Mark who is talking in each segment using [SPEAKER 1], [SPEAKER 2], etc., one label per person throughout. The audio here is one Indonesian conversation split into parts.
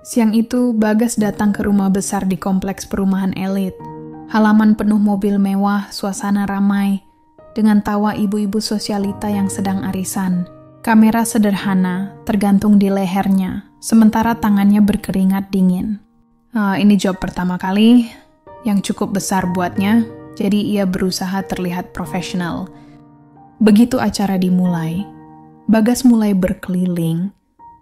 [SPEAKER 1] Siang itu, Bagas datang ke rumah besar di kompleks perumahan elit. Halaman penuh mobil mewah, suasana ramai, dengan tawa ibu-ibu sosialita yang sedang arisan. Kamera sederhana tergantung di lehernya, sementara tangannya berkeringat dingin. Ini job pertama kali, yang cukup besar buatnya, jadi ia berusaha terlihat profesional. Begitu acara dimulai, Bagas mulai berkeliling,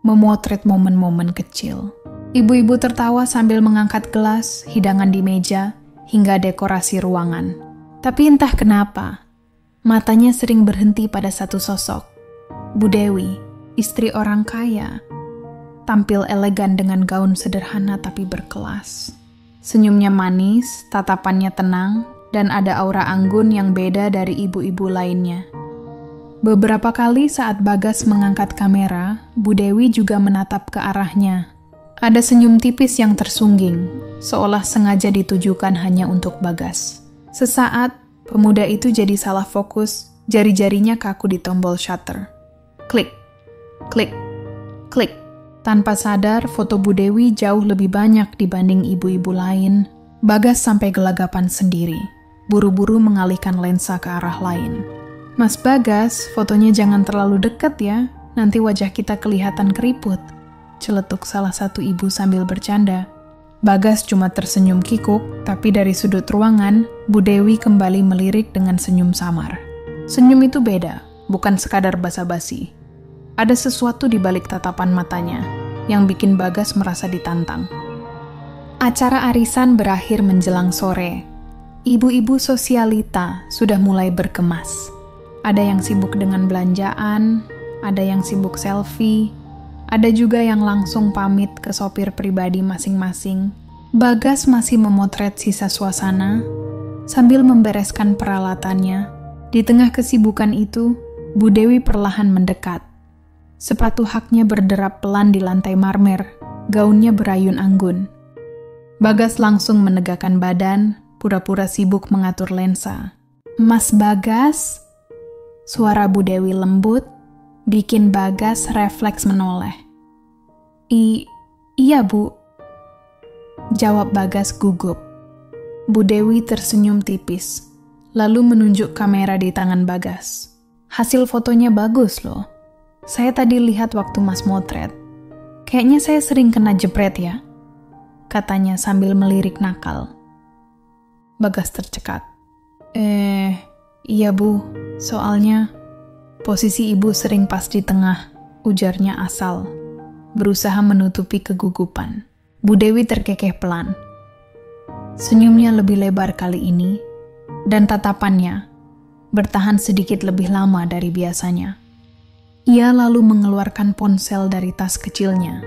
[SPEAKER 1] memotret momen-momen kecil. Ibu-ibu tertawa sambil mengangkat gelas, hidangan di meja, hingga dekorasi ruangan. Tapi entah kenapa, matanya sering berhenti pada satu sosok. Bu Dewi, istri orang kaya, tampil elegan dengan gaun sederhana tapi berkelas. Senyumnya manis, tatapannya tenang, dan ada aura anggun yang beda dari ibu-ibu lainnya. Beberapa kali saat Bagas mengangkat kamera, Bu Dewi juga menatap ke arahnya. Ada senyum tipis yang tersungging, seolah sengaja ditujukan hanya untuk Bagas. Sesaat, pemuda itu jadi salah fokus, jari-jarinya kaku di tombol shutter. Klik, klik, klik. Tanpa sadar, foto Bu Dewi jauh lebih banyak dibanding ibu-ibu lain. Bagas sampai gelagapan sendiri, buru-buru mengalihkan lensa ke arah lain. Mas Bagas, fotonya jangan terlalu dekat ya, nanti wajah kita kelihatan keriput. Celetuk salah satu ibu sambil bercanda. Bagas cuma tersenyum kikuk, tapi dari sudut ruangan, Bu Dewi kembali melirik dengan senyum samar. Senyum itu beda, bukan sekadar basa-basi. Ada sesuatu di balik tatapan matanya, yang bikin Bagas merasa ditantang. Acara arisan berakhir menjelang sore. Ibu-ibu sosialita sudah mulai berkemas. Ada yang sibuk dengan belanjaan, ada yang sibuk selfie, ada juga yang langsung pamit ke sopir pribadi masing-masing. Bagas masih memotret sisa suasana sambil membereskan peralatannya. Di tengah kesibukan itu, Bu Dewi perlahan mendekat. Sepatu haknya berderap pelan di lantai marmer, gaunnya berayun anggun. Bagas langsung menegakkan badan, pura-pura sibuk mengatur lensa. Mas Bagas? Suara Bu Dewi lembut, bikin Bagas refleks menoleh. Iya Bu, jawab Bagas gugup. Bu Dewi tersenyum tipis, lalu menunjuk kamera di tangan Bagas. Hasil fotonya bagus loh. Saya tadi lihat waktu Mas motret. Kayaknya saya sering kena jepret ya, katanya sambil melirik nakal. Bagas tercekat. Iya Bu, soalnya posisi ibu sering pas di tengah, ujarnya asal, berusaha menutupi kegugupan. Bu Dewi terkekeh pelan. Senyumnya lebih lebar kali ini, dan tatapannya bertahan sedikit lebih lama dari biasanya. Ia lalu mengeluarkan ponsel dari tas kecilnya.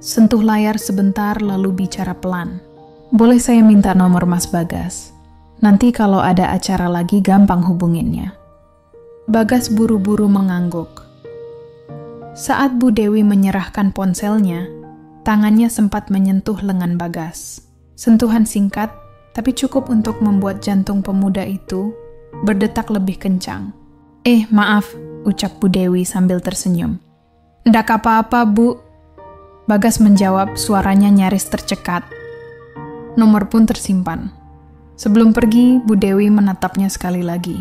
[SPEAKER 1] Sentuh layar sebentar lalu bicara pelan. Boleh saya minta nomor Mas Bagas? Nanti kalau ada acara lagi gampang hubunginnya. Bagas buru-buru mengangguk. Saat Bu Dewi menyerahkan ponselnya, tangannya sempat menyentuh lengan Bagas. Sentuhan singkat, tapi cukup untuk membuat jantung pemuda itu berdetak lebih kencang. Maaf, ucap Bu Dewi sambil tersenyum. Ndak apa-apa, Bu. Bagas menjawab, suaranya nyaris tercekat. Nomor pun tersimpan. Sebelum pergi, Bu Dewi menatapnya sekali lagi.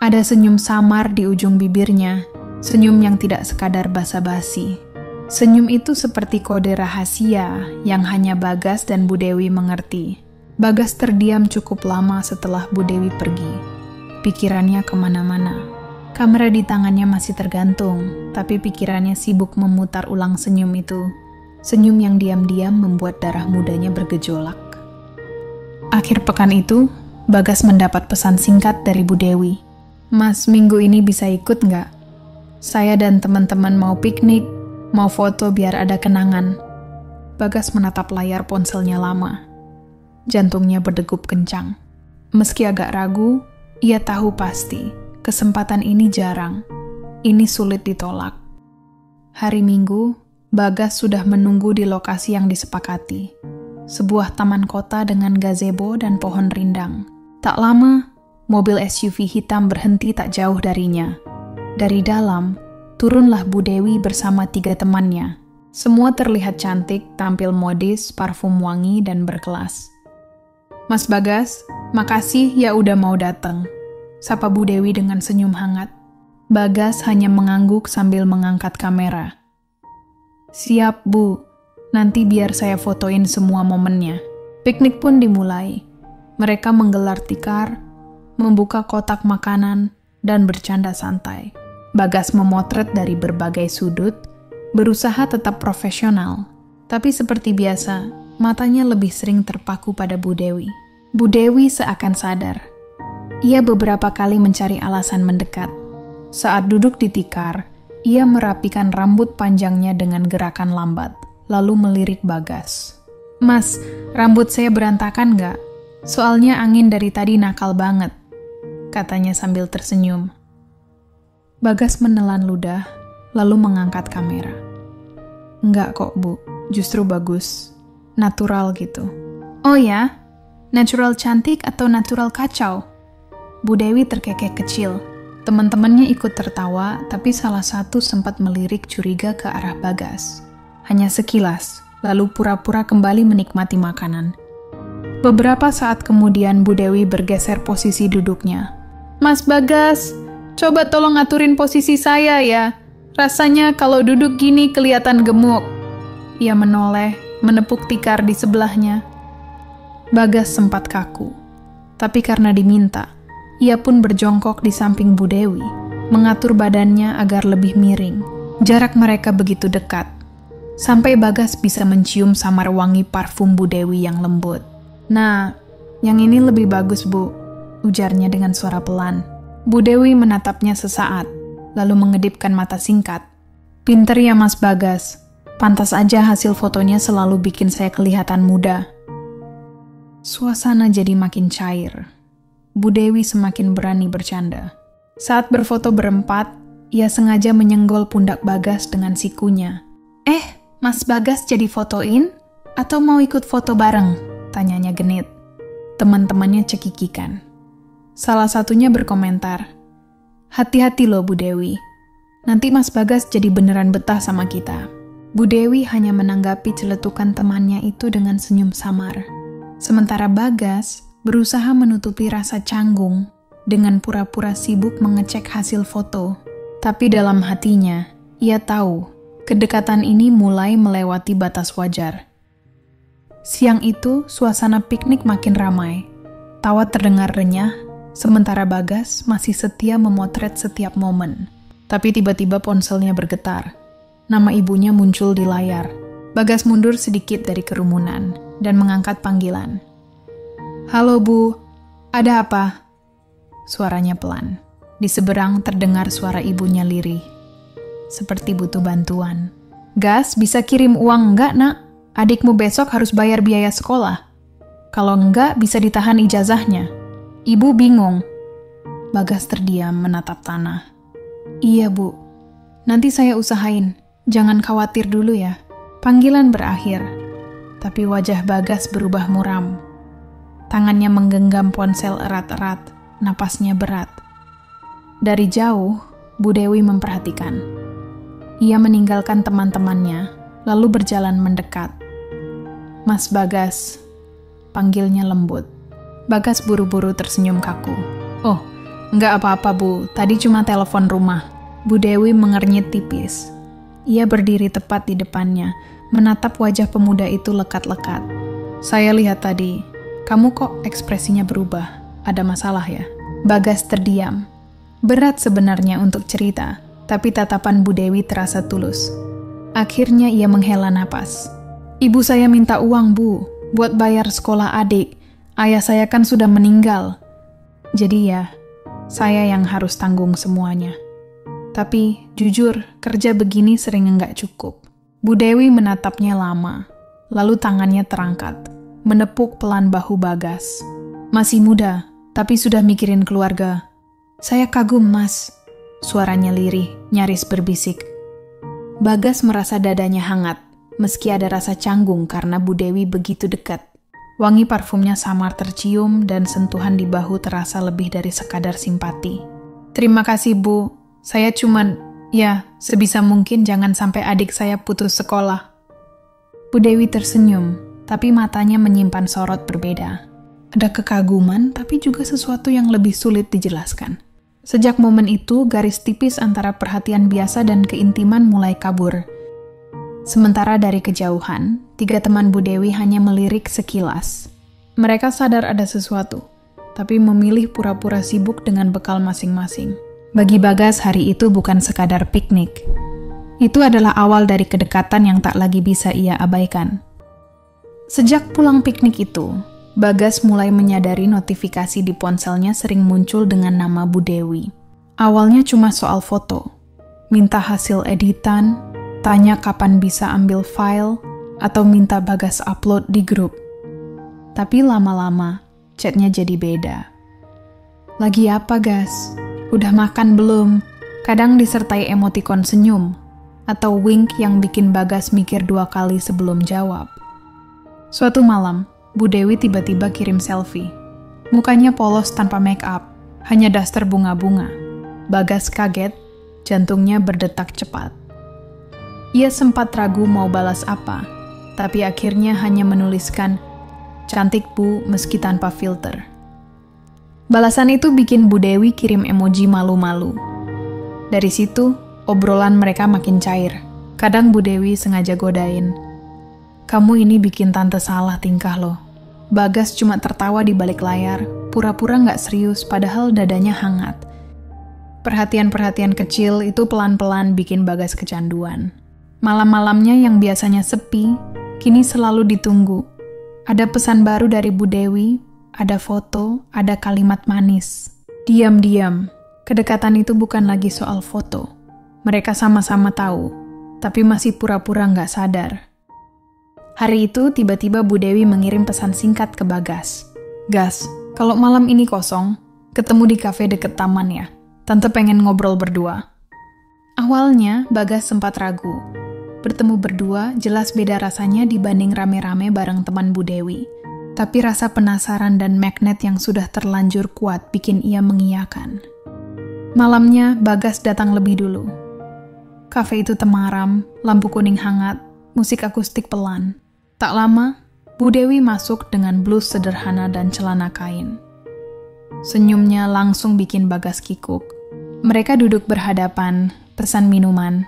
[SPEAKER 1] Ada senyum samar di ujung bibirnya, senyum yang tidak sekadar basa-basi. Senyum itu seperti kode rahasia yang hanya Bagas dan Bu Dewi mengerti. Bagas terdiam cukup lama setelah Bu Dewi pergi. Pikirannya kemana-mana. Kamera di tangannya masih tergantung, tapi pikirannya sibuk memutar ulang senyum itu. Senyum yang diam-diam membuat darah mudanya bergejolak. Akhir pekan itu, Bagas mendapat pesan singkat dari Bu Dewi. Mas, minggu ini bisa ikut nggak? Saya dan teman-teman mau piknik, mau foto biar ada kenangan. Bagas menatap layar ponselnya lama. Jantungnya berdegup kencang. Meski agak ragu, ia tahu pasti kesempatan ini jarang. Ini sulit ditolak. Hari Minggu, Bagas sudah menunggu di lokasi yang disepakati. Sebuah taman kota dengan gazebo dan pohon rindang. Tak lama, mobil SUV hitam berhenti tak jauh darinya. Dari dalam, turunlah Bu Dewi bersama 3 temannya. Semua terlihat cantik, tampil modis, parfum wangi, dan berkelas. Mas Bagas, makasih ya udah mau datang, sapa Bu Dewi dengan senyum hangat. Bagas hanya mengangguk sambil mengangkat kamera. Siap, Bu. Nanti biar saya fotoin semua momennya. Piknik pun dimulai. Mereka menggelar tikar, membuka kotak makanan, dan bercanda santai. Bagas memotret dari berbagai sudut, berusaha tetap profesional. Tapi seperti biasa, matanya lebih sering terpaku pada Bu Dewi. Bu Dewi seakan sadar. Ia beberapa kali mencari alasan mendekat. Saat duduk di tikar, ia merapikan rambut panjangnya dengan gerakan lambat, lalu melirik Bagas. Mas, rambut saya berantakan nggak? Soalnya angin dari tadi nakal banget, katanya sambil tersenyum. Bagas menelan ludah, lalu mengangkat kamera. Enggak kok, Bu. Justru bagus. Natural gitu. Oh ya? Natural cantik atau natural kacau? Bu Dewi terkekeh kecil. Teman-temannya ikut tertawa, tapi salah satu sempat melirik curiga ke arah Bagas. Hanya sekilas, lalu pura-pura kembali menikmati makanan. Beberapa saat kemudian Bu Dewi bergeser posisi duduknya. Mas Bagas, coba tolong aturin posisi saya ya. Rasanya kalau duduk gini kelihatan gemuk. Ia menoleh, menepuk tikar di sebelahnya. Bagas sempat kaku. Tapi karena diminta, ia pun berjongkok di samping Bu Dewi, mengatur badannya agar lebih miring. Jarak mereka begitu dekat, sampai Bagas bisa mencium samar wangi parfum Bu Dewi yang lembut. Nah, yang ini lebih bagus, Bu, ujarnya dengan suara pelan. Bu Dewi menatapnya sesaat, lalu mengedipkan mata singkat. Pinter ya Mas Bagas, pantas aja hasil fotonya selalu bikin saya kelihatan muda. Suasana jadi makin cair. Bu Dewi semakin berani bercanda. Saat berfoto berempat, ia sengaja menyenggol pundak Bagas dengan sikunya. Mas Bagas jadi fotoin? Atau mau ikut foto bareng? Tanyanya genit. Teman-temannya cekikikan. Salah satunya berkomentar, hati-hati loh Bu Dewi. Nanti Mas Bagas jadi beneran betah sama kita. Bu Dewi hanya menanggapi celetukan temannya itu dengan senyum samar. Sementara Bagas berusaha menutupi rasa canggung dengan pura-pura sibuk mengecek hasil foto. Tapi dalam hatinya, ia tahu kedekatan ini mulai melewati batas wajar. Siang itu, suasana piknik makin ramai. Tawa terdengar renyah, sementara Bagas masih setia memotret setiap momen. Tapi tiba-tiba ponselnya bergetar. Nama ibunya muncul di layar. Bagas mundur sedikit dari kerumunan dan mengangkat panggilan. Halo Bu, ada apa? Suaranya pelan. Di seberang terdengar suara ibunya lirih. Seperti butuh bantuan. Gas, bisa kirim uang enggak, Nak? Adikmu besok harus bayar biaya sekolah. Kalau enggak, bisa ditahan ijazahnya. Ibu bingung. Bagas terdiam menatap tanah. Iya, Bu. Nanti saya usahain. Jangan khawatir dulu ya. Panggilan berakhir. Tapi wajah Bagas berubah muram. Tangannya menggenggam ponsel erat-erat. Napasnya berat. Dari jauh, Bu Dewi memperhatikan. Ia meninggalkan teman-temannya, lalu berjalan mendekat. Mas Bagas, panggilnya lembut. Bagas buru-buru tersenyum kaku. Oh, enggak apa-apa Bu, tadi cuma telepon rumah. Bu Dewi mengernyit tipis. Ia berdiri tepat di depannya, menatap wajah pemuda itu lekat-lekat. Saya lihat tadi, kamu kok ekspresinya berubah? Ada masalah ya? Bagas terdiam. Berat sebenarnya untuk cerita, tapi tatapan Bu Dewi terasa tulus. Akhirnya ia menghela napas. Ibu saya minta uang, Bu, buat bayar sekolah adik. Ayah saya kan sudah meninggal. Jadi ya, saya yang harus tanggung semuanya. Tapi, jujur, kerja begini sering enggak cukup. Bu Dewi menatapnya lama, lalu tangannya terangkat, menepuk pelan bahu Bagas. Masih muda, tapi sudah mikirin keluarga. Saya kagum, Mas. Suaranya lirih, nyaris berbisik. Bagas merasa dadanya hangat, meski ada rasa canggung karena Bu Dewi begitu dekat. Wangi parfumnya samar tercium dan sentuhan di bahu terasa lebih dari sekadar simpati. Terima kasih Bu, saya cuman Ya, sebisa mungkin jangan sampai adik saya putus sekolah. Bu Dewi tersenyum, tapi matanya menyimpan sorot berbeda. Ada kekaguman, tapi juga sesuatu yang lebih sulit dijelaskan. Sejak momen itu, garis tipis antara perhatian biasa dan keintiman mulai kabur. Sementara dari kejauhan, 3 teman Bu Dewi hanya melirik sekilas. Mereka sadar ada sesuatu, tapi memilih pura-pura sibuk dengan bekal masing-masing. Bagi Bagas, hari itu bukan sekadar piknik. Itu adalah awal dari kedekatan yang tak lagi bisa ia abaikan. Sejak pulang piknik itu, Bagas mulai menyadari notifikasi di ponselnya sering muncul dengan nama Bu Dewi. Awalnya cuma soal foto, minta hasil editan, tanya kapan bisa ambil file, atau minta Bagas upload di grup. Tapi lama-lama, chatnya jadi beda. Lagi apa, Gas? Udah makan belum? Kadang disertai emotikon senyum, atau wink yang bikin Bagas mikir 2 kali sebelum jawab. Suatu malam, Bu Dewi tiba-tiba kirim selfie. Mukanya polos tanpa make up, hanya daster bunga-bunga. Bagas kaget, jantungnya berdetak cepat. Ia sempat ragu mau balas apa, tapi akhirnya hanya menuliskan, "Cantik Bu, meski tanpa filter." Balasan itu bikin Bu Dewi kirim emoji malu-malu. Dari situ, obrolan mereka makin cair. Kadang Bu Dewi sengaja godain, "Kamu ini bikin tante salah tingkah loh." Bagas cuma tertawa di balik layar, pura-pura nggak serius padahal dadanya hangat. Perhatian-perhatian kecil itu pelan-pelan bikin Bagas kecanduan. Malam-malamnya yang biasanya sepi, kini selalu ditunggu. Ada pesan baru dari Bu Dewi, ada foto, ada kalimat manis. Diam-diam, kedekatan itu bukan lagi soal foto. Mereka sama-sama tahu, tapi masih pura-pura nggak sadar. Hari itu, tiba-tiba Bu Dewi mengirim pesan singkat ke Bagas. "Gas, kalau malam ini kosong, ketemu di kafe deket taman ya. Tante pengen ngobrol berdua." Awalnya, Bagas sempat ragu. Bertemu berdua jelas beda rasanya dibanding rame-rame bareng teman Bu Dewi. Tapi rasa penasaran dan magnet yang sudah terlanjur kuat bikin ia mengiyakan. Malamnya, Bagas datang lebih dulu. Kafe itu temaram, lampu kuning hangat, musik akustik pelan. Tak lama, Bu Dewi masuk dengan blus sederhana dan celana kain. Senyumnya langsung bikin Bagas kikuk. Mereka duduk berhadapan, pesan minuman.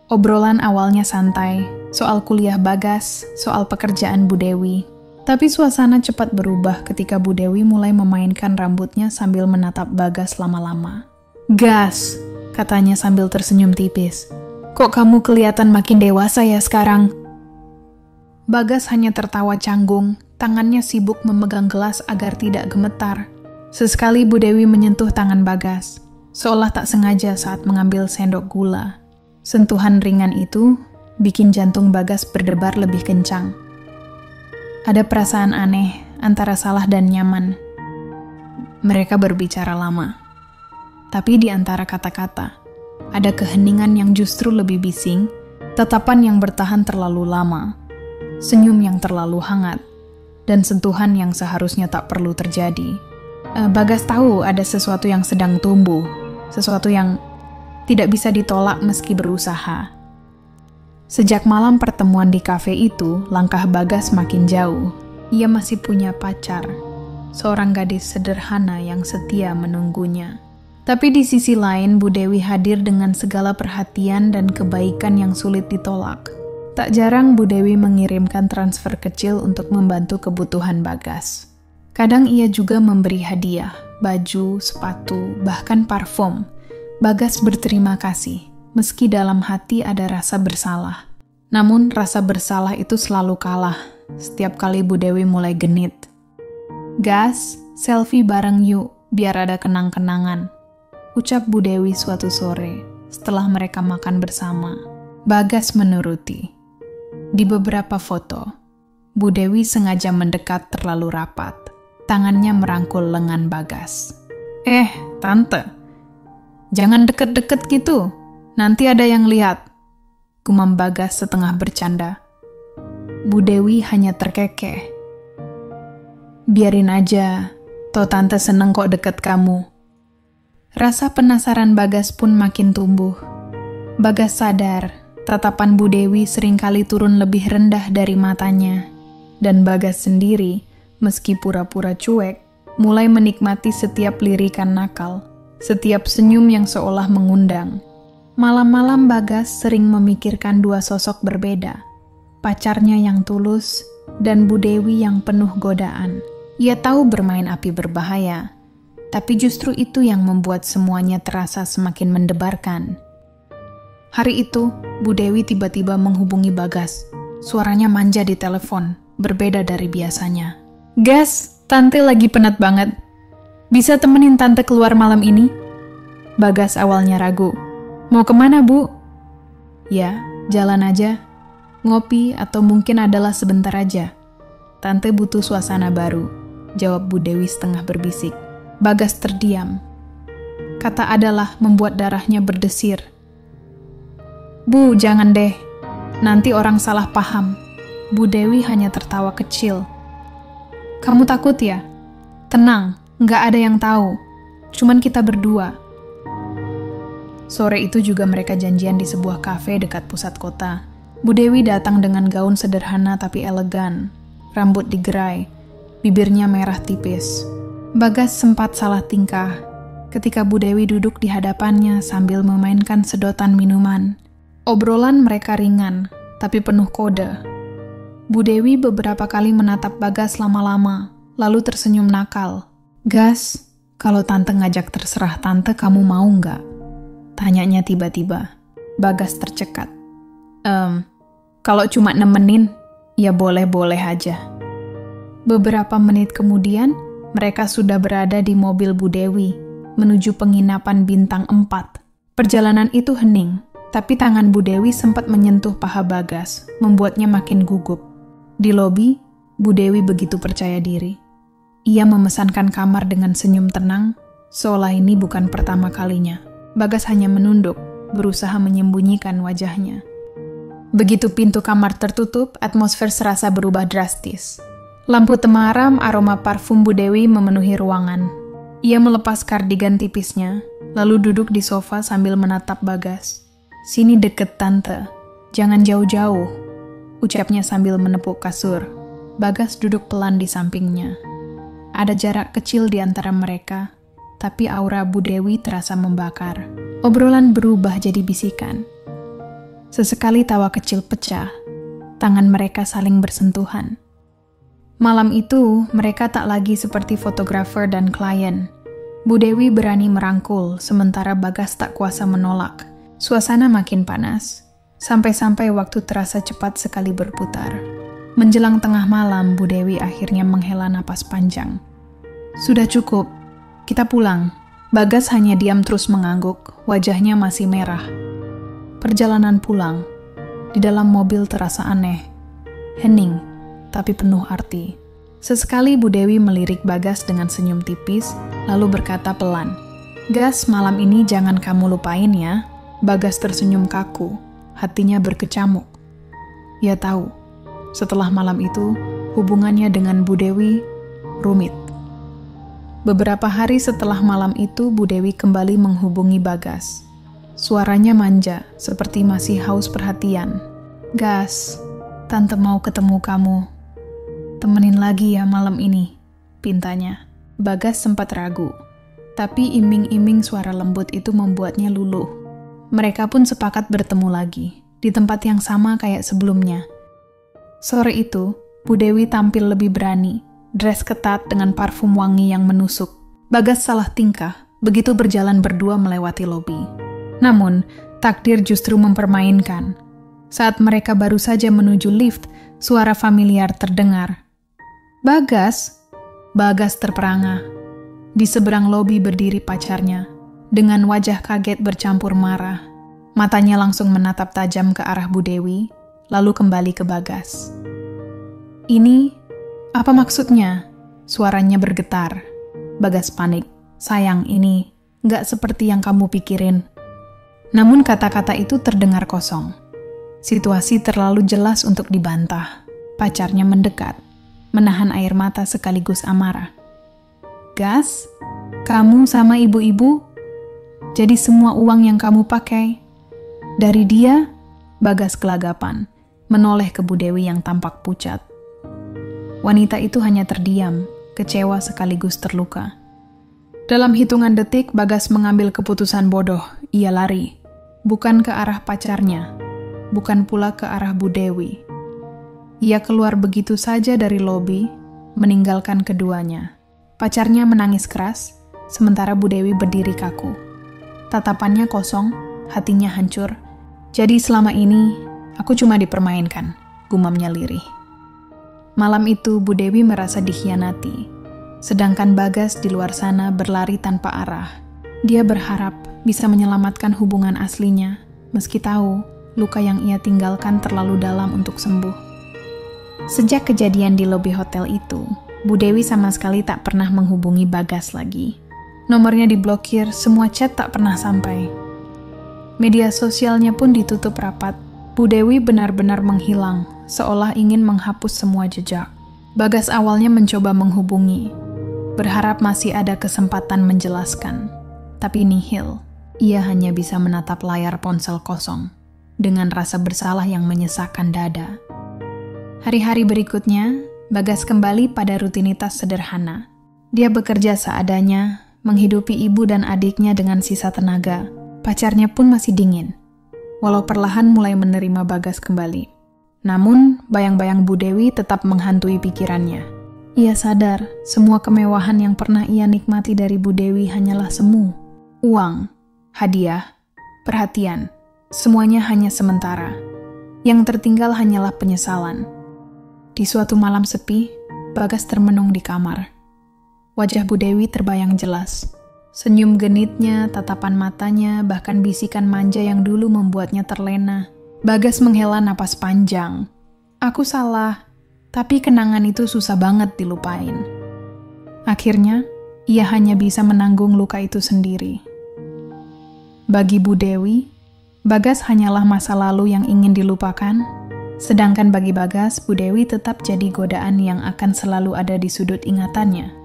[SPEAKER 1] Obrolan awalnya santai, soal kuliah Bagas, soal pekerjaan Bu Dewi. Tapi suasana cepat berubah ketika Bu Dewi mulai memainkan rambutnya sambil menatap Bagas lama-lama. "Gas," katanya sambil tersenyum tipis. "Kok kamu kelihatan makin dewasa ya sekarang?" Bagas hanya tertawa canggung, tangannya sibuk memegang gelas agar tidak gemetar. Sesekali Bu Dewi menyentuh tangan Bagas, seolah tak sengaja saat mengambil sendok gula. Sentuhan ringan itu bikin jantung Bagas berdebar lebih kencang. Ada perasaan aneh antara salah dan nyaman. Mereka berbicara lama. Tapi di antara kata-kata, ada keheningan yang justru lebih bising, tatapan yang bertahan terlalu lama, senyum yang terlalu hangat, dan sentuhan yang seharusnya tak perlu terjadi. Bagas tahu ada sesuatu yang sedang tumbuh, sesuatu yang tidak bisa ditolak meski berusaha. Sejak malam pertemuan di kafe itu, langkah Bagas makin jauh. Ia masih punya pacar, seorang gadis sederhana yang setia menunggunya. Tapi di sisi lain, Bu Dewi hadir dengan segala perhatian dan kebaikan yang sulit ditolak. Tak jarang Bu Dewi mengirimkan transfer kecil untuk membantu kebutuhan Bagas. Kadang ia juga memberi hadiah, baju, sepatu, bahkan parfum. Bagas berterima kasih, meski dalam hati ada rasa bersalah. Namun rasa bersalah itu selalu kalah setiap kali Bu Dewi mulai genit. "Gas, selfie bareng yuk, biar ada kenang-kenangan," ucap Bu Dewi suatu sore setelah mereka makan bersama. Bagas menuruti. Di beberapa foto, Bu Dewi sengaja mendekat terlalu rapat. Tangannya merangkul lengan Bagas. Tante, jangan deket-deket gitu, nanti ada yang lihat," gumam Bagas setengah bercanda. Bu Dewi hanya terkekeh. "Biarin aja, toh tante seneng kok deket kamu." Rasa penasaran Bagas pun makin tumbuh. Bagas sadar, tatapan Bu Dewi seringkali turun lebih rendah dari matanya. Dan Bagas sendiri, meski pura-pura cuek, mulai menikmati setiap lirikan nakal, setiap senyum yang seolah mengundang. Malam-malam Bagas sering memikirkan dua sosok berbeda, pacarnya yang tulus dan Bu Dewi yang penuh godaan. Ia tahu bermain api berbahaya, tapi justru itu yang membuat semuanya terasa semakin mendebarkan. Hari itu, Bu Dewi tiba-tiba menghubungi Bagas. Suaranya manja di telepon, berbeda dari biasanya. "Gas, Tante lagi penat banget. Bisa temenin Tante keluar malam ini?" Bagas awalnya ragu. "Mau kemana, Bu?" "Ya, jalan aja. Ngopi atau mungkin adalah sebentar aja. Tante butuh suasana baru," jawab Bu Dewi setengah berbisik. Bagas terdiam. Kata adalah membuat darahnya berdesir. "Bu, jangan deh. Nanti orang salah paham." Bu Dewi hanya tertawa kecil. "Kamu takut ya? Tenang, nggak ada yang tahu. Cuman kita berdua." Sore itu juga mereka janjian di sebuah kafe dekat pusat kota. Bu Dewi datang dengan gaun sederhana tapi elegan. Rambut digerai, bibirnya merah tipis. Bagas sempat salah tingkah ketika Bu Dewi duduk di hadapannya sambil memainkan sedotan minuman. Obrolan mereka ringan, tapi penuh kode. Bu Dewi beberapa kali menatap Bagas lama-lama, lalu tersenyum nakal. "Gas, kalau Tante ngajak terserah Tante, kamu mau nggak?" Tanyanya tiba-tiba. Bagas tercekat. Kalau cuma nemenin, ya boleh-boleh aja." Beberapa menit kemudian, mereka sudah berada di mobil Bu Dewi, menuju penginapan bintang 4. Perjalanan itu hening, tapi tangan Bu Dewi sempat menyentuh paha Bagas, membuatnya makin gugup. Di lobi, Bu Dewi begitu percaya diri. Ia memesankan kamar dengan senyum tenang, seolah ini bukan pertama kalinya. Bagas hanya menunduk, berusaha menyembunyikan wajahnya. Begitu pintu kamar tertutup, atmosfer serasa berubah drastis. Lampu temaram, aroma parfum Bu Dewi memenuhi ruangan. Ia melepas kardigan tipisnya, lalu duduk di sofa sambil menatap Bagas. "Sini deket Tante, jangan jauh-jauh," ucapnya sambil menepuk kasur. Bagas duduk pelan di sampingnya. Ada jarak kecil di antara mereka, tapi aura Bu Dewi terasa membakar. Obrolan berubah jadi bisikan. Sesekali tawa kecil pecah, tangan mereka saling bersentuhan. Malam itu, mereka tak lagi seperti fotografer dan klien. Bu Dewi berani merangkul, sementara Bagas tak kuasa menolak. Suasana makin panas, sampai-sampai waktu terasa cepat sekali berputar. Menjelang tengah malam, Bu Dewi akhirnya menghela napas panjang. "Sudah cukup, kita pulang." Bagas hanya diam terus mengangguk, wajahnya masih merah. Perjalanan pulang, di dalam mobil terasa aneh, hening, tapi penuh arti. Sesekali Bu Dewi melirik Bagas dengan senyum tipis, lalu berkata pelan, "Gas, malam ini jangan kamu lupain ya." Bagas tersenyum kaku, hatinya berkecamuk. Ia tahu, setelah malam itu, hubungannya dengan Bu Dewi rumit. Beberapa hari setelah malam itu, Bu Dewi kembali menghubungi Bagas. Suaranya manja, seperti masih haus perhatian. "Gas, Tante mau ketemu kamu. Temenin lagi ya malam ini," pintanya. Bagas sempat ragu, tapi iming-iming suara lembut itu membuatnya luluh. Mereka pun sepakat bertemu lagi, di tempat yang sama kayak sebelumnya. Sore itu, Bu Dewi tampil lebih berani, dress ketat dengan parfum wangi yang menusuk. Bagas salah tingkah, begitu berjalan berdua melewati lobi. Namun, takdir justru mempermainkan. Saat mereka baru saja menuju lift, suara familiar terdengar. "Bagas!" Bagas terperangah. Di seberang lobi berdiri pacarnya, dengan wajah kaget bercampur marah. Matanya langsung menatap tajam ke arah Bu Dewi, lalu kembali ke Bagas. "Ini, apa maksudnya?" Suaranya bergetar. Bagas panik. "Sayang, ini nggak seperti yang kamu pikirin." Namun kata-kata itu terdengar kosong. Situasi terlalu jelas untuk dibantah. Pacarnya mendekat, menahan air mata sekaligus amarah. "Gas, kamu sama ibu-ibu? Jadi semua uang yang kamu pakai?" Dari dia, Bagas gelagapan, menoleh ke Bu Dewi yang tampak pucat. Wanita itu hanya terdiam, kecewa sekaligus terluka. Dalam hitungan detik, Bagas mengambil keputusan bodoh. Ia lari, bukan ke arah pacarnya, bukan pula ke arah Bu Dewi. Ia keluar begitu saja dari lobi, meninggalkan keduanya. Pacarnya menangis keras, sementara Bu Dewi berdiri kaku. Tatapannya kosong, hatinya hancur. Jadi selama ini, aku cuma dipermainkan, gumamnya lirih. Malam itu, Bu Dewi merasa dikhianati. Sedangkan Bagas di luar sana berlari tanpa arah. Dia berharap bisa menyelamatkan hubungan aslinya, meski tahu luka yang ia tinggalkan terlalu dalam untuk sembuh. Sejak kejadian di lobi hotel itu, Bu Dewi sama sekali tak pernah menghubungi Bagas lagi. Nomornya diblokir, semua chat tak pernah sampai. Media sosialnya pun ditutup rapat. Bu Dewi benar-benar menghilang, seolah ingin menghapus semua jejak. Bagas awalnya mencoba menghubungi, berharap masih ada kesempatan menjelaskan. Tapi nihil, ia hanya bisa menatap layar ponsel kosong, dengan rasa bersalah yang menyesakkan dada. Hari-hari berikutnya, Bagas kembali pada rutinitas sederhana. Dia bekerja seadanya, menghidupi ibu dan adiknya dengan sisa tenaga. Pacarnya pun masih dingin, walau perlahan mulai menerima Bagas kembali. Namun, bayang-bayang Bu Dewi tetap menghantui pikirannya. Ia sadar, semua kemewahan yang pernah ia nikmati dari Bu Dewi hanyalah semu. Uang, hadiah, perhatian, semuanya hanya sementara. Yang tertinggal hanyalah penyesalan. Di suatu malam sepi, Bagas termenung di kamar. Wajah Bu Dewi terbayang jelas. Senyum genitnya, tatapan matanya, bahkan bisikan manja yang dulu membuatnya terlena. Bagas menghela napas panjang. Aku salah, tapi kenangan itu susah banget dilupain. Akhirnya, ia hanya bisa menanggung luka itu sendiri. Bagi Bu Dewi, Bagas hanyalah masa lalu yang ingin dilupakan, sedangkan bagi Bagas, Bu Dewi tetap jadi godaan yang akan selalu ada di sudut ingatannya.